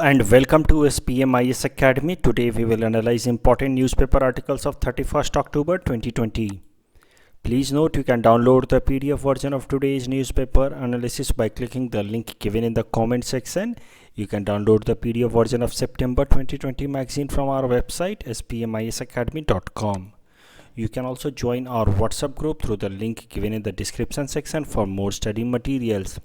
and welcome to SPMIS Academy. Today we will analyze important newspaper articles of 31st October 2020. Please note you can download the PDF version of today's newspaper analysis by clicking the link given in the comment section. You can download the PDF version of September 2020 magazine from our website spmisacademy.com. You can also join our WhatsApp group through the link given in the description section for more study materials.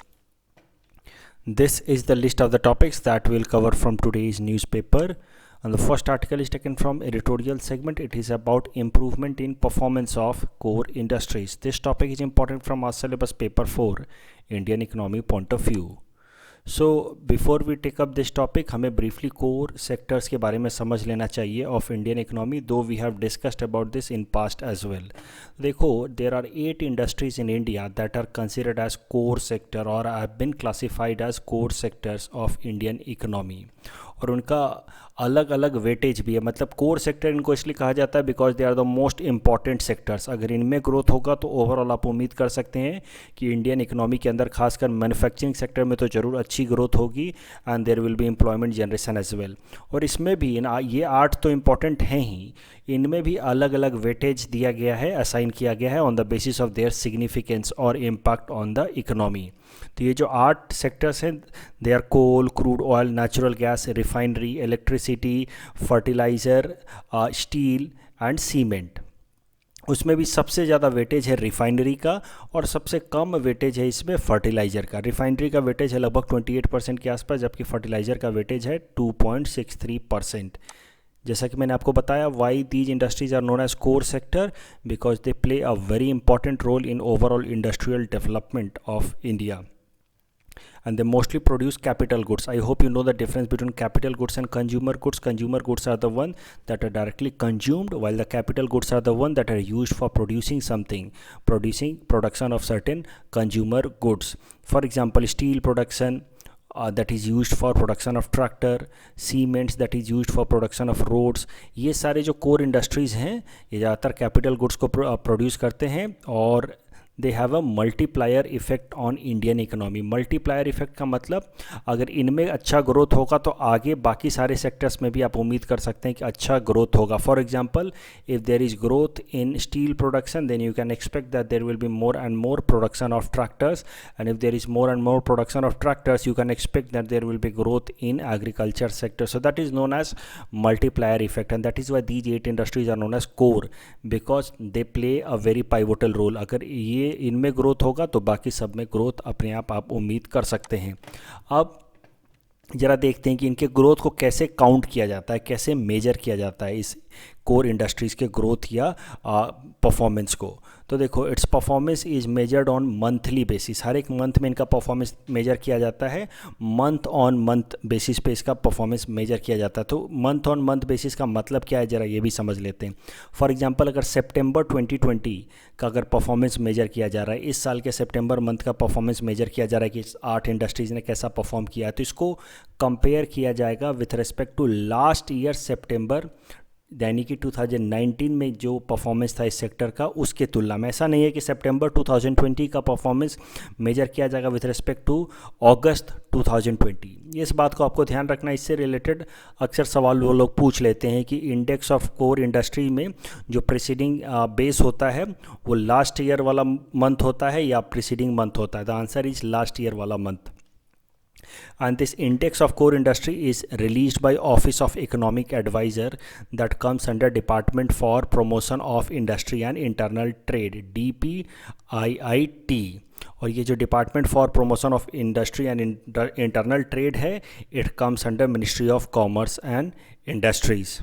This is the list of the topics that we'll cover from today's newspaper. And the first article is taken from editorial segment. It is about improvement in performance of core industries. This topic is important from our syllabus paper 4 Indian economy point of view. So before we take up this topic, हमें briefly core sectors के बारे में समझ लेना चाहिए of Indian economy, though we have discussed about this in past as well. देखो, there are 8 industries in India that are considered as core sector or have been classified as core sectors of Indian economy. और उनका अलग अलग weightage भी है. मतलब core sector इनको इसलिए कहा जाता है because they are the most important sectors. अगर इनमें ग्रोथ होगा तो ओवरऑल आप उम्मीद कर सकते हैं कि इंडियन इकोनॉमी के अंदर खासकर मैन्युफैक्चरिंग सेक्टर में तो ज़रूर अच्छी ग्रोथ होगी and there will be employment generation as well. और इसमें भी ये 8 तो इम्पॉर्टेंट हैं ही, इनमें भी अलग अलग वेटेज दिया गया है, असाइन किया गया है on the basis of their significance और इम्पैक्ट ऑन द इकोनॉमी. तो ये जो 8 सेक्टर्स हैं, they are coal, crude oil, natural gas, refinery, electricity, fertiliser, steel and cement. उसमें भी सबसे ज़्यादा वेटेज है रिफाइनरी का और सबसे कम वेटेज है इसमें फर्टिलाइज़र का. रिफाइनरी का वेटेज है लगभग 28% के आसपास, जबकि फर्टिलाइज़र का वेटेज है 2.63%. जैसा कि मैंने आपको बताया, why these industries are known as core sector because they play a very important role in overall industrial development of India. And they mostly produce capital goods. I hope you know the difference between capital goods and consumer goods. Consumer goods are the one that are directly consumed, while the capital goods are the one that are used for producing something, production of certain consumer goods. For example, steel production that is used for production of tractor, cements that is used for production of roads. ये सारे जो core industries हैं ये ज़्यादातर capital goods को produce करते हैं और they have a multiplier effect on Indian economy. Multiplier effect का मतलब अगर इनमें अच्छा ग्रोथ होगा तो आगे बाकी सारे सेक्टर्स में भी आप उम्मीद कर सकते हैं कि अच्छा ग्रोथ होगा. For example, if there is growth in steel production then you can expect that there will be more and more production of tractors, and if there is more and more production of tractors you can expect that there will be growth in agriculture sector. So that is known as multiplier effect and that is why these 8 industries are known as core because they play a very pivotal role. अगर ये इनमें growth होगा तो बाकी सब में growth अपने आप उम्मीद कर सकते हैं. अब ज़रा देखते हैं कि इनके ग्रोथ को कैसे काउंट किया जाता है, कैसे मेजर किया जाता है इस कोर इंडस्ट्रीज़ के ग्रोथ या परफॉर्मेंस को. तो देखो, it's performance is measured on monthly basis. हर एक मंथ में इनका परफॉर्मेंस मेजर किया जाता है. मंथ ऑन मंथ बेसिस पे इसका परफॉर्मेंस मेजर किया जाता है. तो मंथ ऑन मंथ बेसिस का मतलब क्या है, ज़रा ये भी समझ लेते हैं. फॉर एग्जांपल, अगर सितंबर 2020 का अगर परफॉर्मेंस मेजर किया जा रहा है, इस साल के सितंबर मंथ का परफॉर्मेंस मेजर किया जा रहा है कि 8 इंडस्ट्रीज़ ने कैसा परफॉर्म किया है, तो इसको कंपेयर किया जाएगा with respect to last year सितंबर, यानी कि 2019 में जो परफॉर्मेंस था इस सेक्टर का उसके तुलना में. ऐसा नहीं है कि सितंबर 2020 का परफॉर्मेंस मेजर किया जाएगा विथ रिस्पेक्ट टू अगस्त 2020. इस बात को आपको ध्यान रखना. इससे रिलेटेड अक्सर सवाल वो लोग पूछ लेते हैं कि इंडेक्स ऑफ कोर इंडस्ट्री में जो प्रीसीडिंग बेस होता है वो लास्ट ईयर वाला मंथ होता है या प्रीसीडिंग मंथ होता है. The answer is last year वाला month. And this index of core industry is released by Office of Economic Advisor that comes under Department for Promotion of Industry and Internal Trade DPIIT. और ये जो department for promotion of industry and internal trade है, it comes under ministry of commerce and industries.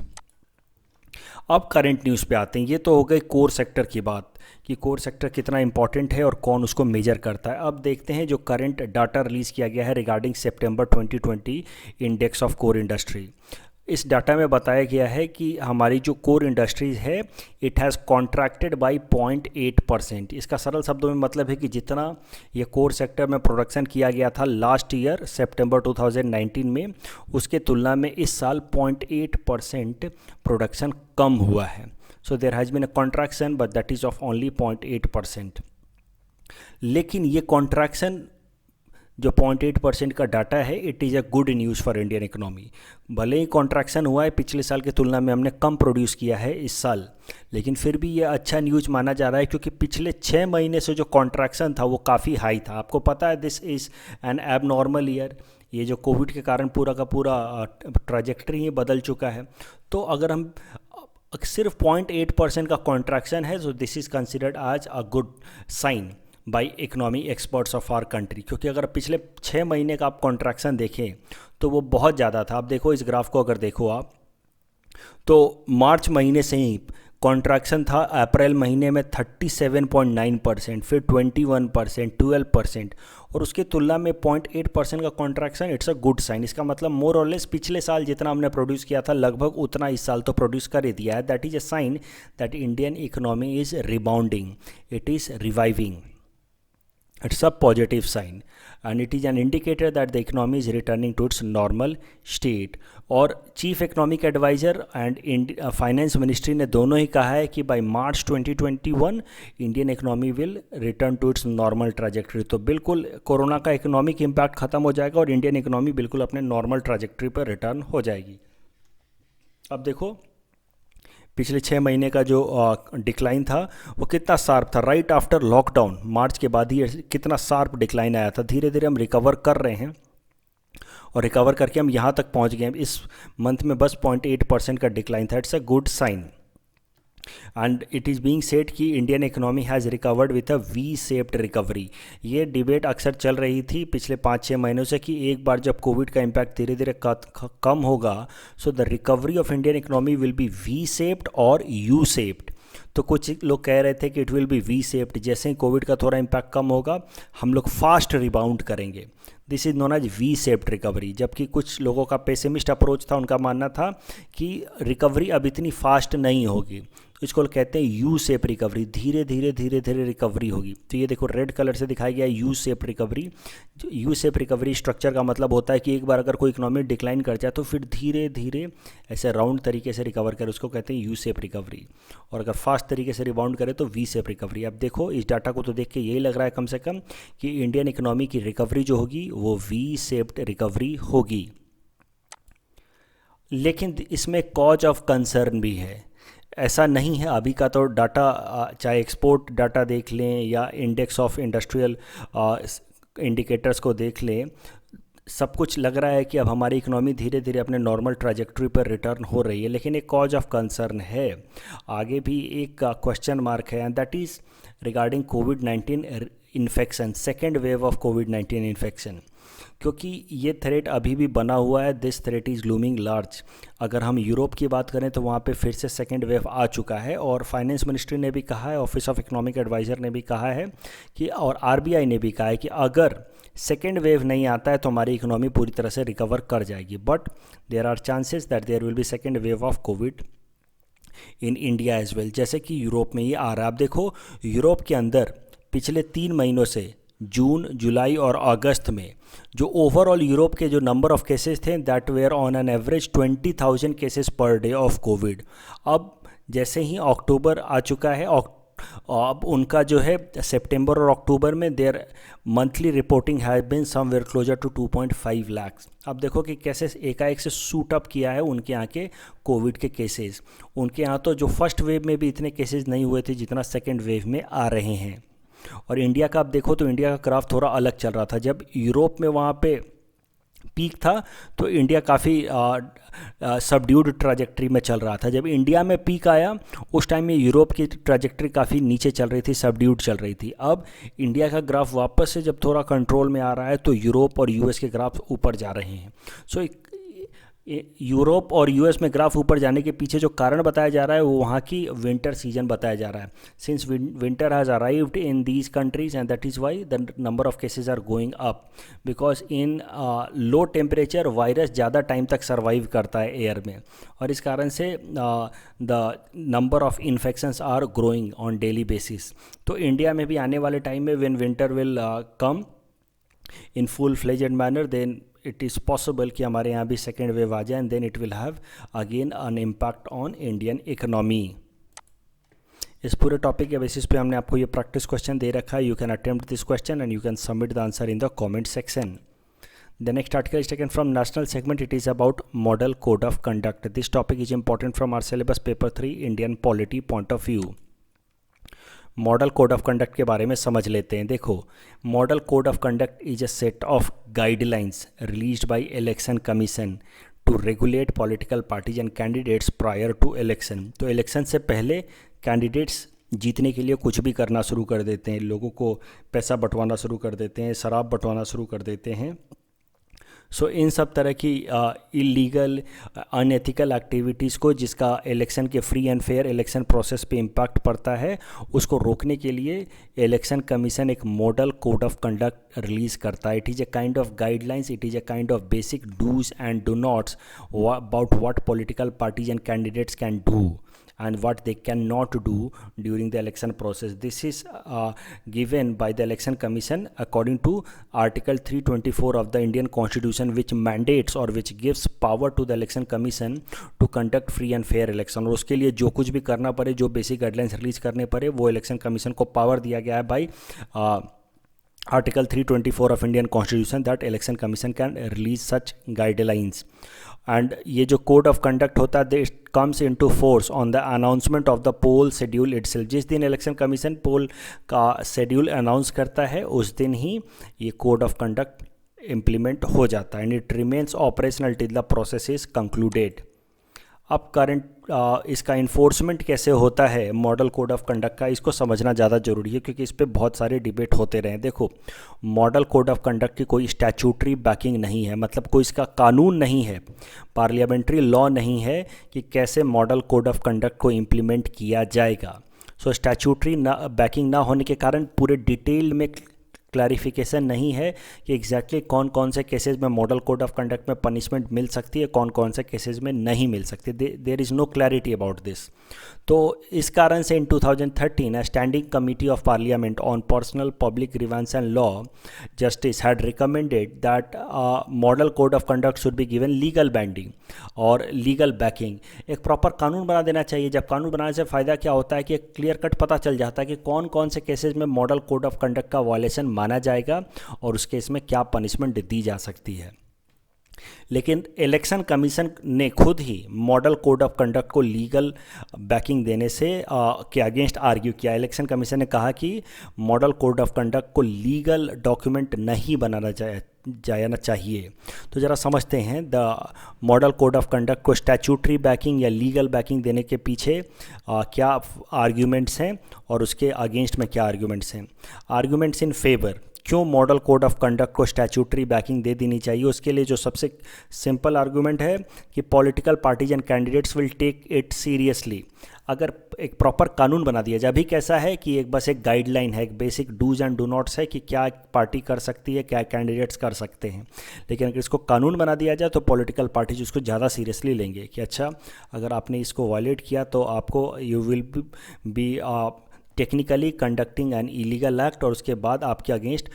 अब current news पे आते हैं. ये तो हो गई कोर सेक्टर की बात कि कोर सेक्टर कितना इंपॉर्टेंट है और कौन उसको मेजर करता है. अब देखते हैं जो करंट डाटा रिलीज़ किया गया है regarding September 2020 index of core industry. इस डाटा में बताया गया है कि हमारी जो कोर इंडस्ट्रीज़ है इट हैज़ कॉन्ट्रैक्टेड बाय 0.8%. इसका सरल शब्दों में मतलब है कि जितना ये कोर सेक्टर में प्रोडक्शन किया गया था लास्ट ईयर सितंबर 2019 में, उसके तुलना में इस साल 0.8% प्रोडक्शन कम हुआ है. So there has been a contraction but that is of only 0.8%. लेकिन ये कॉन्ट्रैक्शन जो 0.8% का डाटा है, it is a good news for Indian economy. भले ही कॉन्ट्रैक्शन हुआ है, पिछले साल की तुलना में हमने कम प्रोड्यूस किया है इस साल, लेकिन फिर भी ये अच्छा न्यूज़ माना जा रहा है, क्योंकि पिछले 6 महीने से जो कॉन्ट्रैक्शन था वो काफ़ी हाई था। आपको पता है दिस इज़ एन एब नॉर्मल ईयर। ये जो कोविड के कारण पूरा का पूरा ट्राजेक्ट्री ही बदल चुका है। तो अगर हम सिर्फ 0.8% का कॉन्ट्रैक्शन है, so this is considered as a good sign by economy experts of our country. क्योंकि अगर पिछले 6 महीने का आप कॉन्ट्रैक्शन देखें तो वो बहुत ज़्यादा था। आप देखो इस ग्राफ को, अगर देखो आप तो मार्च महीने से ही कॉन्ट्रैक्शन था। अप्रैल महीने में 37.9%, फिर 21%, 12%, और उसकी तुलना में 0.8% का contraction, it's a good sign. इसका मतलब मोर और लेस पिछले साल जितना हमने प्रोड्यूस किया था लगभग उतना इस साल तो प्रोड्यूस कर ही दिया है। That is a sign that Indian economy is rebounding, it is reviving. It's a positive sign and it is an indicator that the economy is returning to its normal state. और chief economic adviser and finance ministry ने दोनों ही कहा है कि by March 2021 Indian economy will return to its normal trajectory. तो बिल्कुल corona का इकोनॉमिक इम्पैक्ट खत्म हो जाएगा और इंडियन इकोनॉमी बिल्कुल अपने नॉर्मल ट्रैजेक्टरी पर रिटर्न हो जाएगी। अब देखो पिछले 6 महीने का जो डिक्लाइन था वो कितना शार्प था। राइट आफ्टर लॉकडाउन मार्च के बाद ही कितना शार्प डिक्लाइन आया था। धीरे धीरे हम रिकवर कर रहे हैं और रिकवर करके हम यहाँ तक पहुँच गए हैं। इस मंथ में बस 0.8% का डिक्लाइन था। It's a good sign and it is being said कि Indian economy has recovered with a V shaped recovery. ये डिबेट अक्सर चल रही थी पिछले 5-6 महीनों से कि एक बार जब कोविड का इम्पैक्ट धीरे धीरे कम होगा, so the recovery of Indian economy will be V shaped और यू शेप्ड। तो कुछ लोग कह रहे थे कि it will be V shaped, जैसे ही कोविड का थोड़ा इम्पैक्ट कम होगा हम लोग फास्ट रिबाउंड करेंगे। This is known as V shaped recovery. जबकि कुछ लोगों का पेसिमिस्ट अप्रोच था, उनका मानना था कि रिकवरी अब इतनी फास्ट नहीं होगी। इसको कहते हैं यू शेप रिकवरी, धीरे धीरे रिकवरी होगी। तो ये देखो रेड कलर से दिखाया गया है U shape recovery. U shape recovery structure का मतलब होता है कि एक बार अगर कोई इकोनॉमी डिक्लाइन कर जाए तो फिर धीरे धीरे ऐसे राउंड तरीके से रिकवर करे, उसको कहते हैं यू शेप रिकवरी। और अगर फास्ट तरीके से रिबाउंड करे तो वी शेप रिकवरी। अब देखो इस डाटा को तो देख के यही लग रहा है कम से कम कि इंडियन इकोनॉमी की रिकवरी जो होगी वो वी शेप्ड रिकवरी होगी। लेकिन इसमें कॉज ऑफ कंसर्न भी है। ऐसा नहीं है अभी का तो डाटा, चाहे एक्सपोर्ट डाटा देख लें या इंडेक्स ऑफ इंडस्ट्रियल इंडिकेटर्स को देख लें, सब कुछ लग रहा है कि अब हमारी इकोनॉमी धीरे धीरे अपने नॉर्मल ट्रैजेक्टरी पर रिटर्न हो रही है। लेकिन एक कॉज ऑफ कंसर्न है, आगे भी एक क्वेश्चन मार्क है, and that is regarding covid infection, second wave of covid infection. क्योंकि ये थ्रेट अभी भी बना हुआ है, this threat is looming large. अगर हम यूरोप की बात करें तो वहाँ पे फिर से सेकेंड वेव आ चुका है और फाइनेंस मिनिस्ट्री ने भी कहा है, ऑफिस ऑफ इकोनॉमिक एडवाइज़र ने भी कहा है कि, और आरबीआई ने भी कहा है कि अगर सेकेंड वेव नहीं आता है तो हमारी इकोनॉमी पूरी तरह से रिकवर कर जाएगी। But there are chances that there will be second wave of COVID in India as well, जैसे कि यूरोप में ये आ रहा है। आप देखो यूरोप के अंदर पिछले 3 महीनों से जून, जुलाई और अगस्त में जो ओवरऑल यूरोप के जो नंबर ऑफ केसेस थे that were on an average 20,000 cases per day of COVID. अब जैसे ही अक्टूबर आ चुका है, अब उनका जो है सितंबर और अक्टूबर में their monthly reporting has been somewhere closer to 2.5 lakh. अब देखो कि कैसे एकाएक से शूट अप किया है उनके यहाँ के कोविड के केसेस। उनके यहाँ तो जो फर्स्ट वेव में भी इतने केसेस नहीं हुए थे जितना सेकेंड वेव में आ रहे हैं। और इंडिया का आप देखो तो इंडिया का ग्राफ थोड़ा अलग चल रहा था। जब यूरोप में वहाँ पे पीक था तो इंडिया काफ़ी सबड्यूड ट्रैजेक्टरी में चल रहा था। जब इंडिया में पीक आया उस टाइम में यूरोप की ट्रैजेक्टरी काफ़ी नीचे चल रही थी, सबड्यूड चल रही थी। अब इंडिया का ग्राफ वापस से जब थोड़ा कंट्रोल में आ रहा है तो यूरोप और यूएस के ग्राफ ऊपर जा रहे हैं। सो यूरोप और यूएस में ग्राफ ऊपर जाने के पीछे जो कारण बताया जा रहा है वो वहाँ की विंटर सीजन बताया जा रहा है। Since winter has arrived in these countries and that is why the number of cases are going up, because in low temperature virus ज़्यादा टाइम तक सर्वाइव करता है एयर में, और इस कारण से the number of infections are growing on daily basis. तो इंडिया में भी आने वाले टाइम में when winter will come in full fledged manner, then it is possible कि हमारे यहाँ भी सेकेंड वेव आ जाए and then it will have again an impact on Indian economy. इस पूरे टॉपिक के बेसिस पे हमने आपको ये प्रैक्टिस क्वेश्चन दे रखा है. You can attempt this question and you can submit the answer in the comment section. The next article is taken from national segment. It is about model code of conduct. This topic is important from our syllabus paper 3 Indian polity point of view. Model code of conduct के बारे में समझ लेते हैं. देखो, model code of conduct is a set of guidelines released by election commission to regulate political parties and candidates prior to election. तो election से पहले कैंडिडेट्स जीतने के लिए कुछ भी करना शुरू कर देते हैं, लोगों को पैसा बंटवाना शुरू कर देते हैं, शराब बंटवाना शुरू कर देते हैं. सो इन सब तरह की इलीगल अनएथिकल एक्टिविटीज़ को, जिसका इलेक्शन के free and fair election process पे इम्पैक्ट पड़ता है, उसको रोकने के लिए इलेक्शन कमीशन एक model code of conduct release करता है. It is a kind of guidelines, it is a kind of basic dos and don'ts about what political parties and candidates can do and what they cannot do during the election process. This is given by the election commission according to article 324 of the Indian constitution, which mandates or which gives power to the election commission to conduct free and fair election. और उसके लिए जो कुछ भी करना पड़े, जो basic guidelines release करने पड़े, वो इलेक्शन कमीशन को पावर दिया गया है by Article 324 of Indian Constitution, that election commission can release such guidelines. And ये जो code of conduct होता है, it comes into force on the announcement of the poll schedule itself. जिस दिन election commission poll का schedule announce करता है, उस दिन ही ये code of conduct implement हो जाता है, and it remains operational till the process is concluded. अब करंट इसका इन्फोर्समेंट कैसे होता है मॉडल कोड ऑफ कंडक्ट का, इसको समझना ज़्यादा ज़रूरी है, क्योंकि इस पर बहुत सारे डिबेट होते रहे. देखो, मॉडल कोड ऑफ कंडक्ट की कोई स्टैचूटरी बैकिंग नहीं है, मतलब कोई इसका कानून नहीं है, पार्लियामेंट्री लॉ नहीं है कि कैसे मॉडल कोड ऑफ कंडक्ट को इम्प्लीमेंट किया जाएगा. सो स्टैचूटरी बैकिंग ना होने के कारण पूरे डिटेल में क्लैरिफिकेशन नहीं है कि एग्जैक्टली कौन कौन से केसेस में मॉडल कोड ऑफ कंडक्ट में पनिशमेंट मिल सकती है, कौन कौन से केसेस में नहीं मिल सकती. There is no clarity about this. तो इस कारण से in 2013 standing committee of parliament on personal public grievance and law justice had recommended that model code of conduct should be given legal binding और legal backing. एक proper कानून बना देना चाहिए. जब कानून बनाने से फ़ायदा क्या होता है कि एक क्लियर कट पता चल जाता है कि कौन कौन से केसेस में मॉडल कोड ऑफ कंडक्ट का वायलेशन माना जाएगा और उस केस में क्या पनिशमेंट दी जा सकती है. लेकिन इलेक्शन कमीशन ने खुद ही मॉडल कोड ऑफ कंडक्ट को लीगल बैकिंग देने से के अगेंस्ट आर्ग्यू किया. इलेक्शन कमीशन ने कहा कि मॉडल कोड ऑफ कंडक्ट को लीगल डॉक्यूमेंट नहीं बनाना जाना चाहिए. तो ज़रा समझते हैं the model code of conduct को स्टैचूटरी बैकिंग या लीगल बैकिंग देने के पीछे क्या आर्ग्यूमेंट्स हैं और उसके अगेंस्ट में क्या आर्ग्यूमेंट्स हैं. आर्ग्यूमेंट्स इन फेवर, क्यों मॉडल कोड ऑफ कंडक्ट को स्टैचूटरी बैकिंग दे देनी चाहिए. उसके लिए जो सबसे सिंपल आर्गूमेंट है कि political parties and candidates will take it seriously. अगर एक प्रॉपर कानून बना दिया जाए, अभी कैसा है कि एक बस एक गाइडलाइन है, एक basic dos and don'ts है कि क्या पार्टी कर सकती है, क्या कैंडिडेट्स कर सकते हैं. लेकिन अगर इसको कानून बना दिया जाए तो पॉलिटिकल पार्टीज उसको ज़्यादा सीरियसली लेंगे कि अच्छा, अगर आपने इसको वायलेट किया तो आपको you will be technically conducting an illegal act और उसके बाद आपके अगेंस्ट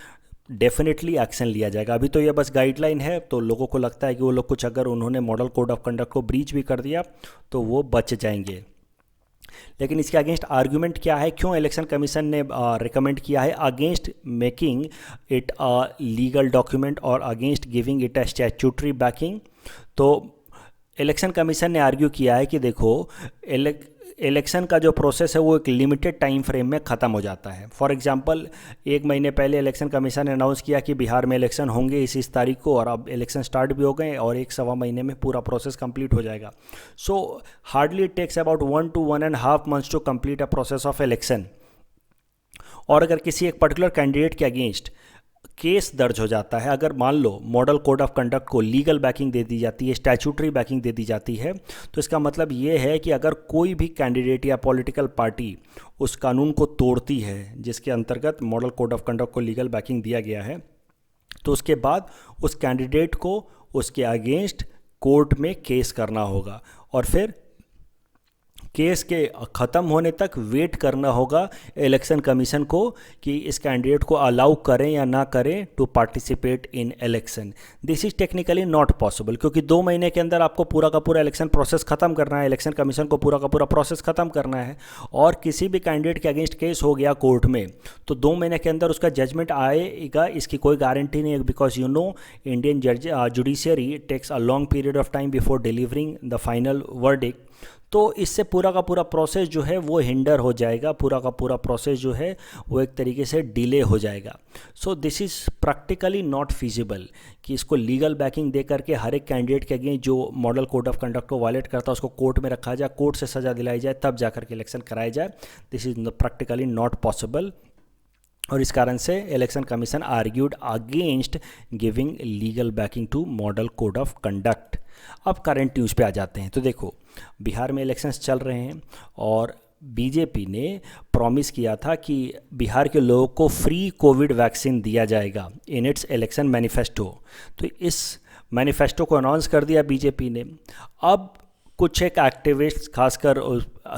डेफिनेटली एक्शन लिया जाएगा. अभी तो ये बस गाइडलाइन है, तो लोगों को लगता है कि वो लोग कुछ अगर उन्होंने मॉडल कोड ऑफ कंडक्ट को ब्रीच भी कर दिया तो वो बच जाएंगे. लेकिन इसके अगेंस्ट आर्ग्यूमेंट क्या है, क्यों इलेक्शन कमीशन ने रिकमेंड किया है against making it a legal document और against giving it a statutory backing. तो इलेक्शन कमीशन ने आर्ग्यू किया है कि देखो, इलेक्शन का जो प्रोसेस है वो एक लिमिटेड टाइम फ्रेम में ख़त्म हो जाता है. फॉर एग्जांपल, 1 महीने पहले इलेक्शन कमीशन ने अनाउंस किया कि बिहार में इलेक्शन होंगे इस तारीख को, और अब इलेक्शन स्टार्ट भी हो गए और 1-1.25 महीने में पूरा प्रोसेस कंप्लीट हो जाएगा. So hardly it takes about 1 to 1.5 months to complete a process of election. और अगर किसी एक पर्टिकुलर कैंडिडेट के अगेंस्ट केस दर्ज हो जाता है, अगर मान लो मॉडल कोड ऑफ कंडक्ट को लीगल बैकिंग दे दी जाती है, स्टैचूटरी बैकिंग दे दी जाती है, तो इसका मतलब ये है कि अगर कोई भी कैंडिडेट या पॉलिटिकल पार्टी उस कानून को तोड़ती है जिसके अंतर्गत मॉडल कोड ऑफ कंडक्ट को लीगल बैकिंग दिया गया है, तो उसके बाद उस कैंडिडेट को उसके अगेंस्ट कोर्ट में केस करना होगा. और फिर केस के ख़त्म होने तक वेट करना होगा इलेक्शन कमीशन को कि इस कैंडिडेट को अलाउ करें या ना करें to participate in election. This is technically not possible, क्योंकि 2 महीने के अंदर आपको पूरा का पूरा इलेक्शन प्रोसेस ख़त्म करना है, इलेक्शन कमीशन को पूरा का पूरा प्रोसेस ख़त्म करना है। और किसी भी कैंडिडेट के अगेंस्ट केस हो गया कोर्ट में तो 2 महीने के अंदर उसका जजमेंट आएगा, इसकी कोई गारंटी नहीं है, because you know Indian judiciary takes a long period of time before delivering the final verdict. तो इससे पूरा का पूरा प्रोसेस जो है वो हिंडर हो जाएगा, पूरा का पूरा प्रोसेस जो है वो एक तरीके से डिले हो जाएगा। So this is practically not feasible कि इसको लीगल बैकिंग दे करके हर एक कैंडिडेट के अगेंस्ट जो मॉडल कोड ऑफ कंडक्ट को वायलेट करता है उसको कोर्ट में रखा जाए, कोर्ट से सज़ा दिलाई जाए, तब जाकर के इलेक्शन कराया जाए। This is practically not possible. और इस कारण से election commission argued against giving legal backing to model code of conduct. अब करंट न्यूज़ पे आ जाते हैं। तो देखो, बिहार में इलेक्शंस चल रहे हैं और बीजेपी ने प्रॉमिस किया था कि बिहार के लोगों को फ्री कोविड वैक्सीन दिया जाएगा इन इट्स इलेक्शन मैनिफेस्टो। तो इस मैनिफेस्टो को अनाउंस कर दिया बीजेपी ने। अब कुछ एक एक्टिविस्ट, खासकर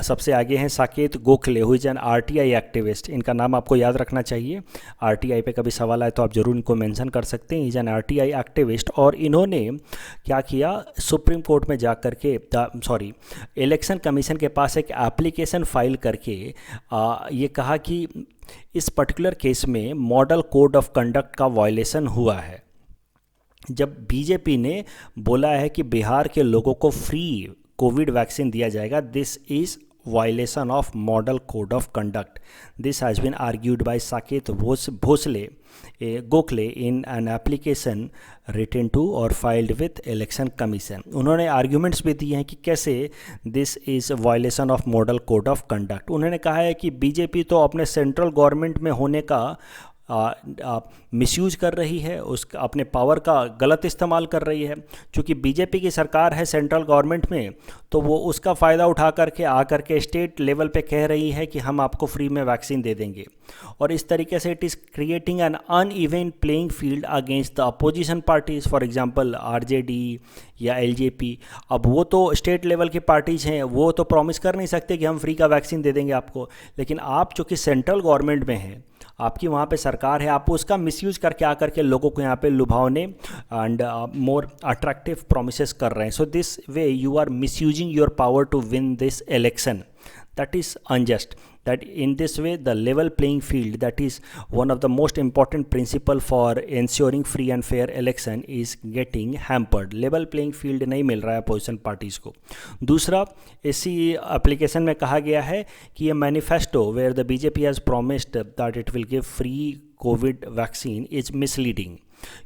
सबसे आगे हैं Saket Gokhale, who is an RTI activist. इनका नाम आपको याद रखना चाहिए, आरटीआई पे कभी सवाल आए तो आप जरूर इनको मेंशन कर सकते हैं। Is an RTI activist. और इन्होंने क्या किया, सुप्रीम कोर्ट में जा करके इलेक्शन कमीशन के पास एक एप्लीकेशन फाइल करके ये कहा कि इस पर्टिकुलर केस में मॉडल कोड ऑफ कंडक्ट का वायलेशन हुआ है। जब बीजेपी ने बोला है कि बिहार के लोगों को फ्री कोविड वैक्सीन दिया जाएगा, this is violation of model code of conduct. This has been argued by Saket Gokhale in an application written to और फाइल्ड विथ इलेक्शन कमीशन। उन्होंने आर्ग्यूमेंट्स भी दिए हैं कि कैसे this is violation of model code of conduct. उन्होंने कहा है कि बीजेपी तो अपने सेंट्रल गवर्नमेंट में होने का मिसयूज कर रही है, उस अपने पावर का गलत इस्तेमाल कर रही है। चूँकि बीजेपी की सरकार है सेंट्रल गवर्नमेंट में, तो वो उसका फ़ायदा उठा करके आकर के स्टेट लेवल पे कह रही है कि हम आपको फ्री में वैक्सीन दे देंगे। और इस तरीके से it is creating an uneven playing field against the opposition parties, for example RJD या एलजेपी। अब वो तो स्टेट लेवल की पार्टीज़ हैं, वो तो प्रॉमिस कर नहीं सकते कि हम फ्री का वैक्सीन दे देंगे आपको, लेकिन आप चूँकि सेंट्रल गवर्नमेंट में हैं, आपकी वहाँ पे सरकार है, आप उसका मिसयूज करके आकर के लोगों को यहाँ पे लुभावने एंड मोर अट्रैक्टिव प्रोमिसेस कर रहे हैं। So this way you are misusing your power to win this election. That is unjust. That in this way the level playing field, that is one of the most important principle for ensuring free and fair election, is getting hampered. Level playing field नहीं मिल रहा है opposition parties को। दूसरा, इसी application में कहा गया है कि ये manifesto where the BJP has promised that it will give free COVID vaccine is misleading.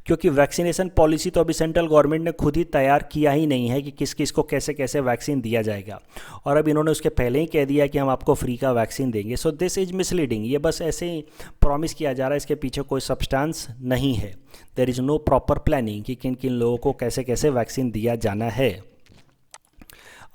क्योंकि वैक्सीनेशन पॉलिसी तो अभी सेंट्रल गवर्नमेंट ने खुद ही तैयार किया ही नहीं है कि किस किस को कैसे कैसे वैक्सीन दिया जाएगा, और अब इन्होंने उसके पहले ही कह दिया कि हम आपको फ्री का वैक्सीन देंगे। So this is misleading. ये बस ऐसे ही प्रॉमिस किया जा रहा है, इसके पीछे कोई सब्सटेंस नहीं है। There is no proper planning कि किन किन लोगों को कैसे कैसे वैक्सीन दिया जाना है।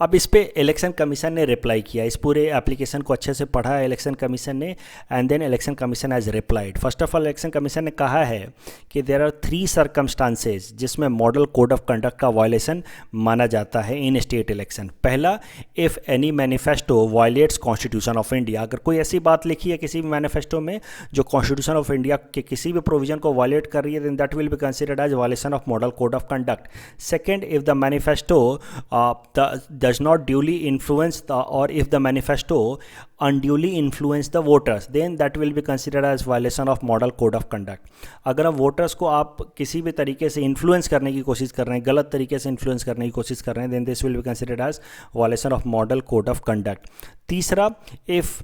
अब इस पे इलेक्शन कमीशन ने रिप्लाई किया, इस पूरे एप्लीकेशन को अच्छे से पढ़ा है इलेक्शन कमीशन ने, and then election commission has replied. First of all election commission ने कहा है कि देयर आर 3 सर्कमस्टांसेस जिसमें मॉडल कोड ऑफ कंडक्ट का वायलेशन माना जाता है इन स्टेट इलेक्शन। पहला, if any manifesto violates constitution of India. अगर कोई ऐसी बात लिखी है किसी भी मैनिफेस्टो में जो कॉन्स्टिट्यूशन ऑफ इंडिया के किसी भी प्रोविजन को वायलेट कर रही है, then that will be considered as violation of model code of conduct. Second, if the manifesto does not duly influence or if the manifesto unduly influence the voters, then that will be considered as violation of model code of conduct। अगर आप voters को आप किसी भी तरीके से influence करने की कोशिश कर रहे हैं, गलत तरीके से इन्फ्लुएंस करने की कोशिश कर रहे हैं, then this will be considered as violation of model code of conduct। तीसरा, if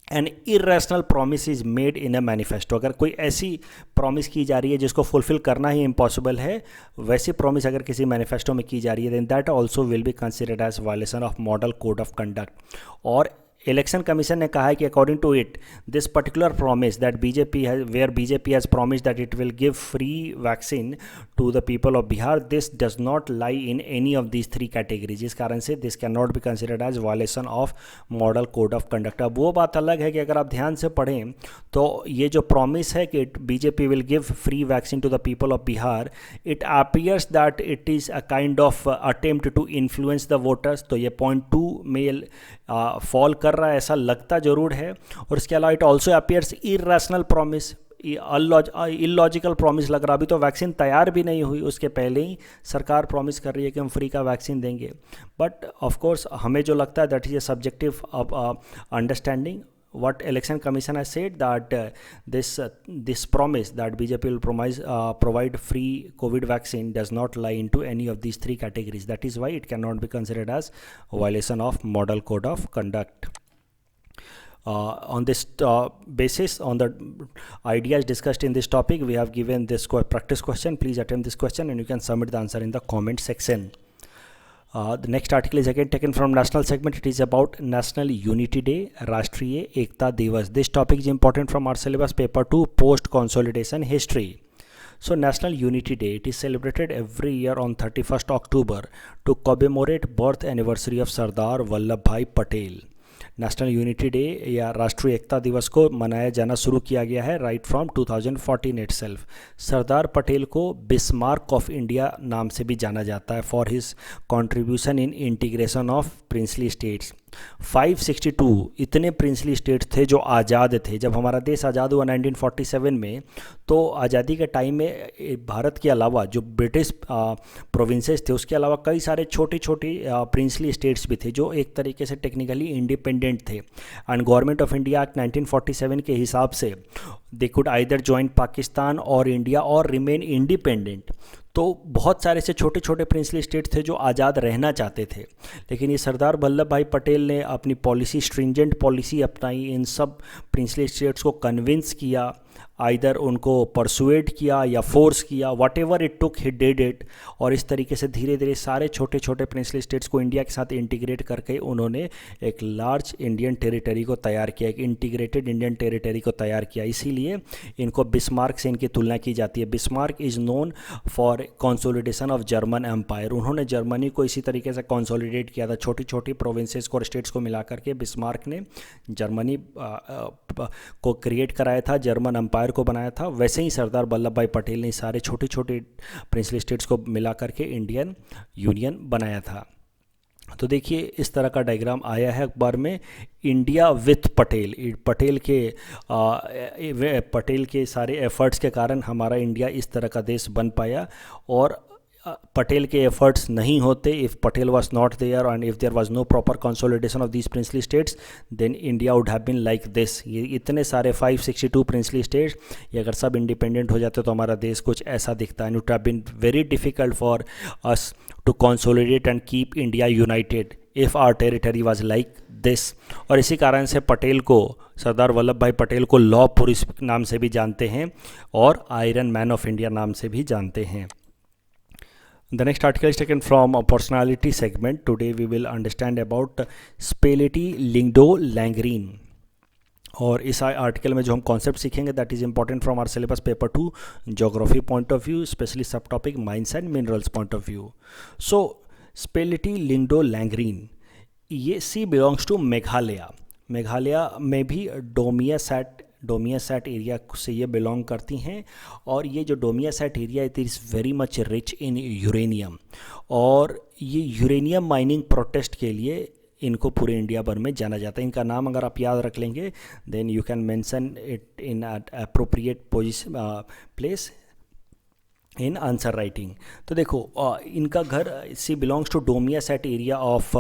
an irrational promise is made in a manifesto. अगर कोई ऐसी प्रॉमिस की जा रही है जिसको फुलफिल करना ही इम्पॉसिबल है, वैसी प्रॉमिस अगर किसी मैनिफेस्टो में की जा रही है, then that also will be considered as violation of model code of conduct. और इलेक्शन कमीशन ने कहा है कि according to it this particular promise that BJP has where BJP has promise that it will give free vaccine to the people of Bihar, this does not lie in any of these 3 categories. इस कारण से this can not be considered as violation of model code of conduct. अब वो बात अलग है कि अगर आप ध्यान से पढ़ें तो ये जो प्रॉमिस है कि BJP will give free vaccine to the people of Bihar, it appears that it is a kind of attempt to influence the voters. तो ये पॉइंट 2 में फॉल कर रहा है, ऐसा लगता जरूर है। और इसके अलावा it also appears irrational promise, illogical promise लग रहा। अभी तो वैक्सीन तैयार भी नहीं हुई, उसके पहले ही सरकार प्रॉमिस कर रही है कि हम फ्री का वैक्सीन देंगे। बट ऑफ कोर्स हमें जो लगता है that is a subjective understanding. What Election Commission has said that this promise that BJP will provide free COVID vaccine does not lie into any of these 3 categories. That is why it cannot be considered as violation of Model Code of Conduct. On this basis, on the ideas discussed in this topic, we have given this practice question. Please attempt this question and you can submit the answer in the comment section. The next article is again taken from national segment. It is about National Unity Day, राष्ट्रीय एकता दिवस. This topic is important from our syllabus paper 2 post consolidation history. So National Unity Day, it is celebrated every year on 31st October to commemorate birth anniversary of Sardar Vallabhbhai Patel. National unity day या राष्ट्रीय एकता दिवस को मनाया जाना शुरू किया गया है right from 2014 itself. Sardar Patel को बिस्मार्क ऑफ इंडिया नाम से भी जाना जाता है for his contribution in integration of princely states. 562 इतने प्रिंसली स्टेट्स थे जो आज़ाद थे। जब हमारा देश आज़ाद हुआ 1947 में, तो आज़ादी के टाइम में भारत के अलावा जो ब्रिटिश प्रोविंसेस थे उसके अलावा कई सारे छोटे छोटे प्रिंसली स्टेट्स भी थे जो एक तरीके से टेक्निकली इंडिपेंडेंट थे। And government of India act 1947 के हिसाब से they could either join Pakistan और इंडिया और रिमेन इंडिपेंडेंट। तो बहुत सारे से छोटे छोटे प्रिंसली स्टेट थे जो आज़ाद रहना चाहते थे, लेकिन ये सरदार वल्लभ भाई पटेल ने अपनी पॉलिसी, स्ट्रिंजेंट पॉलिसी अपनाई, इन सब प्रिंसली स्टेट्स को कन्विंस किया, आइदर उनको परसुएड किया या फोर्स किया, what ever it took he did it. और इस तरीके से धीरे धीरे सारे छोटे छोटे प्रिंसली स्टेट्स को इंडिया के साथ इंटीग्रेट करके उन्होंने एक लार्ज इंडियन टेरिटरी को तैयार किया, एक इंटीग्रेटेड इंडियन टेरिटरी को तैयार किया। इसीलिए इनको बिस्मार्क से इनकी तुलना की जाती है। Bismarck is known for consolidation of German empire. उन्होंने जर्मनी को इसी तरीके से कंसोलिडेट किया था, छोटी छोटी प्रोविंसेस को और स्टेट्स को मिला करके बिस्मार्क ने जर्मनी को क्रिएट कराया था, जर्मन एम्पायर को बनाया था। वैसे ही सरदार वल्लभ भाई पटेल ने सारे छोटे छोटे प्रिंसली स्टेट्स को मिला करके इंडियन यूनियन बनाया था। तो देखिए इस तरह का डायग्राम आया है अखबार में, इंडिया विथ पटेल। पटेल के सारे एफर्ट्स के कारण हमारा इंडिया इस तरह का देश बन पाया। और पटेल के एफर्ट्स नहीं होते, if Patel was not there and if there was no proper consolidation of these princely states, then India would have been like this. ये इतने सारे 562 प्रिंसली स्टेट्स, ये अगर सब इंडिपेंडेंट हो जाते तो हमारा देश कुछ ऐसा दिखता है। It would have been very difficult for us to consolidate and keep India united if our territory was like this. और इसी कारण से पटेल को, सरदार वल्लभ भाई पटेल को लौह पुरुष नाम से भी जानते हैं और आयरन मैन ऑफ इंडिया नाम से भी जानते हैं। The next article is taken from a personality segment. Today we will understand about Spalletti Lindau-Langren. और इस आर्टिकल में जो हम कॉन्सेप्ट सीखेंगे that is important from our syllabus paper 2 geography point of view, specially sub topic mines and minerals point of view. So Spalletti Lindau-Langren, ये she belongs to Meghalaya. Meghalaya में भी डोमियासैट area से ये बिलोंग करती हैं। और ये जो Domiasiat area it is very much rich in uranium, और ये यूरेनियम माइनिंग प्रोटेस्ट के लिए इनको पूरे इंडिया भर में जाना जाता है। इनका नाम अगर आप याद रख लेंगे then you can mention it in appropriate place in answer writing. तो देखो इनका घर she belongs to Domiasiat area of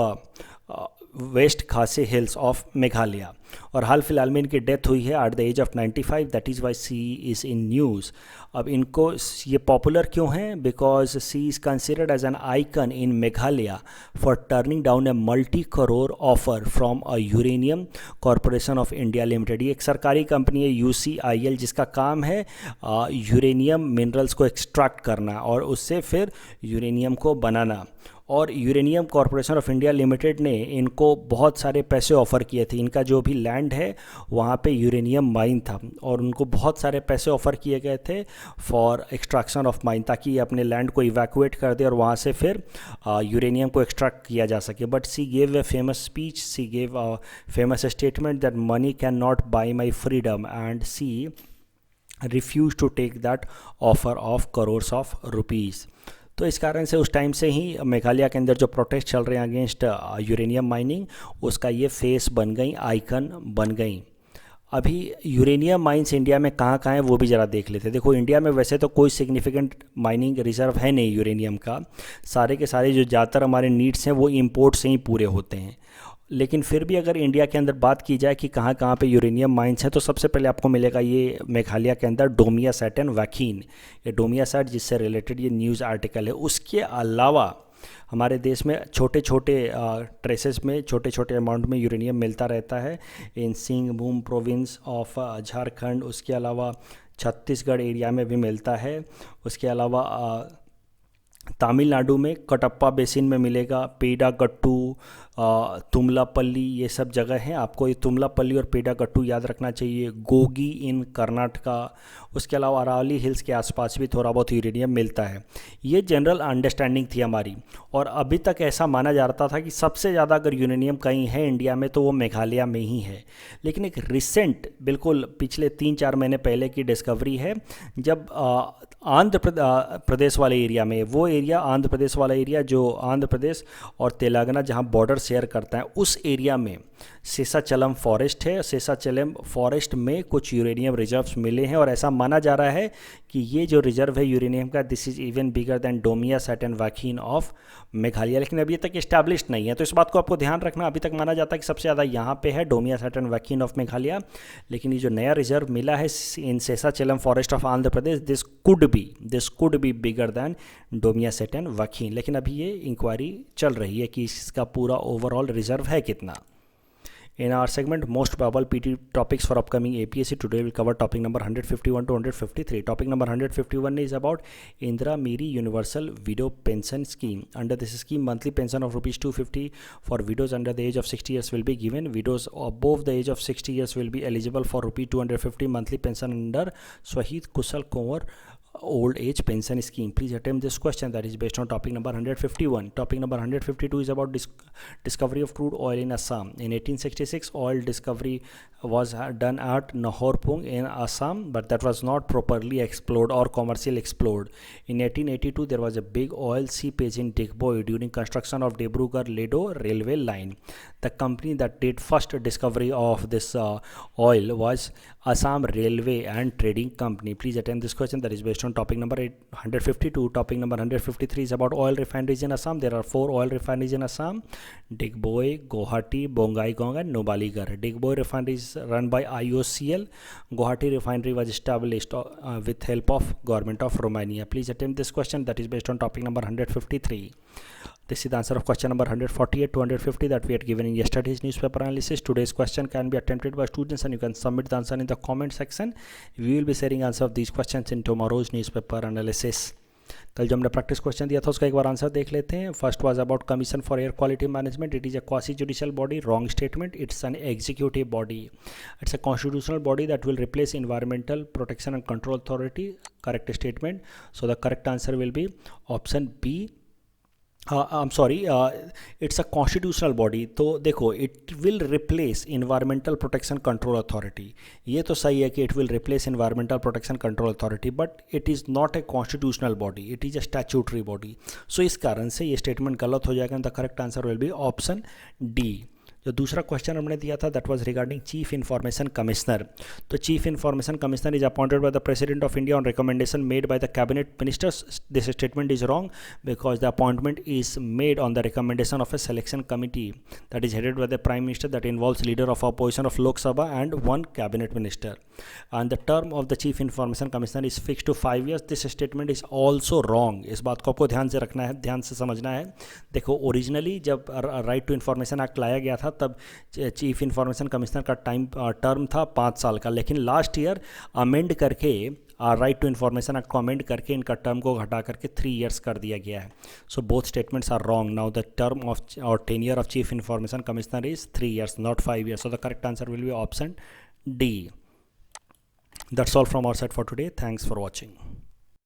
west Khasi hills of Meghalaya, और हाल फिलहाल में इनकी डेथ हुई है at the age of 95। That is why she is in news. अब इनको ये पॉपुलर क्यों हैं? Because she is considered as an icon in Meghalaya for turning down a multi crore offer from a uranium corporation of India limited. ये एक सरकारी company है UCIL, जिसका काम है यूरेनियम मिनरल्स को एक्सट्रैक्ट करना और उससे फिर यूरेनियम को बनाना। और uranium corporation of India limited ने इनको बहुत सारे पैसे ऑफ़र किए थे। इनका जो भी लैंड है वहाँ पे यूरेनियम माइन था और उनको बहुत सारे पैसे ऑफ़र किए गए थे फॉर एक्सट्रैक्शन ऑफ माइन, ताकि ये अपने लैंड को इवैक्यूएट कर दे और वहाँ से फिर यूरेनियम को एक्सट्रैक्ट किया जा सके। But she gave a famous speech, she gave a famous statement that money can not buy my freedom, and she refuse to take that offer of crores of rupees. तो इस कारण से उस टाइम से ही मेघालय के अंदर जो प्रोटेस्ट चल रहे हैं अगेंस्ट यूरेनियम माइनिंग, उसका ये फेस बन गई, आइकन बन गई। अभी यूरेनियम माइंस इंडिया में कहाँ कहाँ हैं वो भी ज़रा देख लेते हैं। देखो, इंडिया में वैसे तो कोई सिग्निफिकेंट माइनिंग रिजर्व है नहीं यूरेनियम का, सारे के सारे जो ज़्यादातर हमारे नीड्स हैं वो इंपोर्ट से ही पूरे होते हैं। लेकिन फिर भी अगर इंडिया के अंदर बात की जाए कि कहाँ कहाँ पे यूरेनियम माइंस हैं, तो सबसे पहले आपको मिलेगा ये मेघालय के अंदर डोमिया सैट एंड वैकीन। ये डोमिया सैट जिससे रिलेटेड ये न्यूज़ आर्टिकल है। उसके अलावा हमारे देश में छोटे छोटे ट्रेसेस में छोटे छोटे अमाउंट में यूरेनियम मिलता रहता है इन सिंहभूम प्रोविंस ऑफ झारखंड। उसके अलावा छत्तीसगढ़ एरिया में भी मिलता है। उसके अलावा तमिलनाडु में कटप्पा बेसिन में मिलेगा, पेडागट्टू, तुमलापल्ली, ये सब जगह हैं। आपको ये तुमलापल्ली और पेडागट्टू याद रखना चाहिए। गोगी इन कर्नाटका। उसके अलावा अरावली हिल्स के आसपास भी थोड़ा बहुत यूरेनियम मिलता है। ये जनरल अंडरस्टैंडिंग थी हमारी, और अभी तक ऐसा माना जाता था कि सबसे ज़्यादा अगर यूरेनियम कहीं है इंडिया में तो वो मेघालय में ही है। लेकिन एक रिसेंट, बिल्कुल पिछले 3-4 महीने पहले की डिस्कवरी है, जब आंध्र प्रदेश वाले एरिया में, वो एरिया आंध्र प्रदेश वाला एरिया जो आंध्र प्रदेश और तेलंगाना जहाँ बॉर्डर शेयर करता है, उस एरिया में शेषाचलम फॉरेस्ट है। शेषाचलम फॉरेस्ट में कुछ यूरेनियम रिजर्व्स मिले हैं और ऐसा माना जा रहा है कि ये जो रिजर्व है यूरेनियम का, this is even bigger than Domiasiat and Wahkyn of Meghalaya. लेकिन अभी तक इस्टेब्लिश्ड नहीं है, तो इस बात को आपको ध्यान रखना। अभी तक माना जाता है कि सबसे ज़्यादा यहाँ पे है Domiasiat and Wahkyn of Meghalaya, लेकिन ये जो नया रिजर्व मिला है in Seshachalam forest of Andhra Pradesh, this could be bigger than Domiasiat and Wahkyn. लेकिन अभी ये इंक्वायरी चल रही है कि इसका पूरा ओवरऑल रिजर्व है कितना। In our segment, most probable PT topics for upcoming APSC, today we'll cover topic number 151 to 153. Topic number 151 is about Indira Miri Universal Widow Pension Scheme. Under this scheme, monthly pension of rupees 250 for widows under the age of 60 years will be given. Widows above the age of 60 years will be eligible for rupee 250 monthly pension under Swahid Kusal Konwar old age pension scheme. Please attempt this question that is based on topic number 151. Topic number 152 is about discovery of crude oil in Assam. In 1866, oil discovery was done at Nahorpung in Assam, but that was not properly explored or commercially explored. In 1882, there was a big oil seepage in Digboi during construction of Dibrugarh-Ledo railway line. The company that did first discovery of this oil was Assam Railway and Trading Company. Please attempt this question that is based on topic number 152. Topic number 153 is about oil refineries in Assam. There are 4 oil refineries in Assam: Digboi, Guwahati, Bongaigaon and Numaligarh. Digboi refinery is run by IOCL. Guwahati refinery was established with help of government of Romania. Please attempt this question that is based on topic number 153. This is the answer of question number 148 to 150 that we had given in yesterday's newspaper analysis. Today's question can be attempted by students and you can submit the answer in the comment section. We will be sharing answer of these questions in tomorrow's newspaper analysis. कल जो हमने practice question दिया था उसका एक बार answer देख लेते हैं. First was about commission for air quality management. It is a quasi judicial body. Wrong statement. It's an executive body. It's a constitutional body that will replace environmental protection and control authority. Correct statement. So the correct answer will be option B. It's a constitutional body. तो देखो, it will replace environmental protection control authority. ये तो सही है कि it will replace environmental protection control authority, but it is not a constitutional body. It is a statutory body. So इस कारण से ये स्टेटमेंट गलत हो जाएगा. The correct answer will be option D. जो दूसरा क्वेश्चन हमने दिया था that was regarding chief information commissioner. तो chief information commissioner is appointed by the president of India on recommendation made by the cabinet ministers. This statement is wrong because the appointment is made on the recommendation of a selection committee that is headed by the prime minister that involves leader of opposition of Lok Sabha and 1 cabinet minister. And the term of the chief information commissioner is fix to 5 years. This statement is also wrong. इस बात को आपको ध्यान से रखना है, ध्यान से समझना है. देखो, ओरिजिनली जब राइट टू इन्फॉर्मेशन एक्ट लाया गया था तब चीफ इन्फॉर्मेशन कमिश्नर का टर्म था 5 साल का, लेकिन लास्ट ईयर अमेंड करके राइट टू इन्फॉर्मेशन कमेंट करके इनका टर्म को घटा करके 3 years कर दिया गया है. So both statements are wrong. Now the term of और tenure of chief information commissioner is 3 years, not 5 years. So the correct answer will be option D. That's all from our side for today. Thanks for watching.